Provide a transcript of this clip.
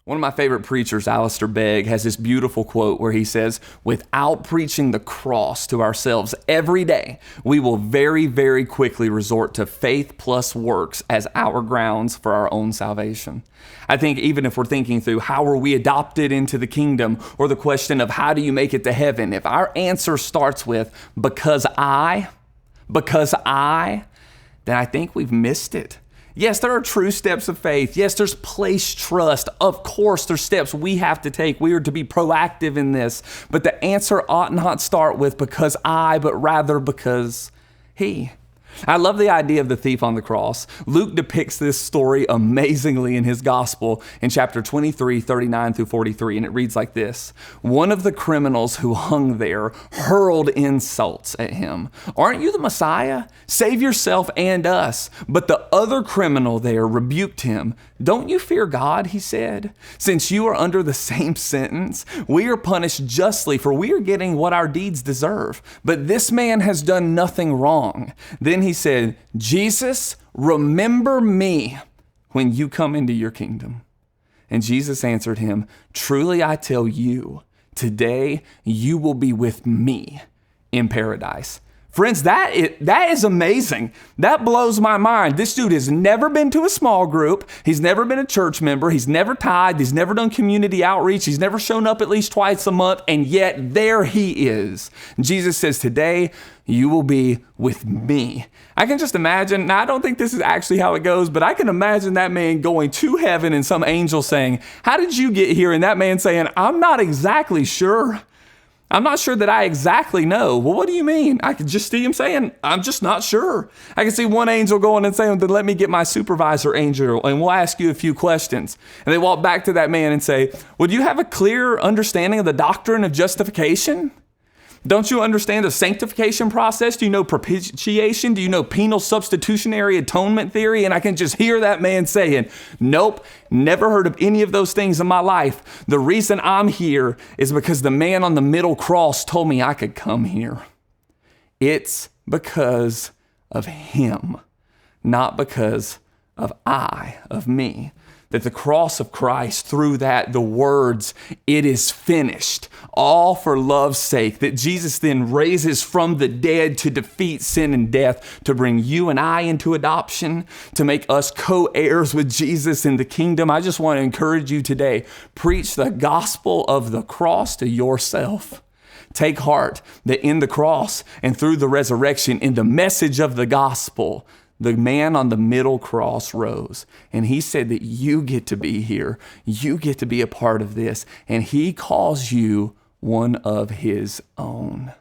One of my favorite preachers, Alistair Begg, has this beautiful quote where he says, without preaching the cross to ourselves every day, we will very, very quickly resort to faith plus works as our grounds for our own salvation. I think even if we're thinking through how are we adopted into the kingdom, or the question of how do you make it to heaven, if our answer starts with because I, then I think we've missed it. Yes, there are true steps of faith. Yes, there's place trust. Of course, there's steps we have to take. We are to be proactive in this. But the answer ought not start with because I, but rather because he. I love the idea of the thief on the cross. Luke depicts this story amazingly in his gospel in chapter 23, 39 through 43, and it reads like this. One of the criminals who hung there hurled insults at him. Aren't you the Messiah? Save yourself and us. But the other criminal there rebuked him. Don't you fear God, he said. Since you are under the same sentence, we are punished justly, for we are getting what our deeds deserve. But this man has done nothing wrong. Then he said, Jesus, remember me when you come into your kingdom. And Jesus answered him, truly I tell you, today you will be with me in paradise. Friends, that is amazing. That blows my mind. This dude has never been to a small group. He's never been a church member. He's never tithed. He's never done community outreach. He's never shown up at least twice a month. And yet there he is. Jesus says, today you will be with me. I can just imagine, now I don't think this is actually how it goes, but I can imagine that man going to heaven and some angel saying, how did you get here? And that man saying, I'm not exactly sure. I'm not sure that I exactly know. Well, what do you mean? I could just see him saying, I'm just not sure. I can see one angel going and saying, then let me get my supervisor angel and we'll ask you a few questions. And they walk back to that man and say, well, do you have a clear understanding of the doctrine of justification? Don't you understand the sanctification process? Do you know propitiation? Do you know penal substitutionary atonement theory? And I can just hear that man saying, nope, never heard of any of those things in my life. The reason I'm here is because the man on the middle cross told me I could come here. It's because of him, not because of me. That the cross of Christ, through that, the words, it is finished, all for love's sake, that Jesus then raises from the dead to defeat sin and death, to bring you and I into adoption, to make us co-heirs with Jesus in the kingdom. I just want to encourage you today, preach the gospel of the cross to yourself. Take heart that in the cross and through the resurrection, in the message of the gospel, the man on the middle cross rose, and he said that you get to be here. You get to be a part of this, and he calls you one of his own.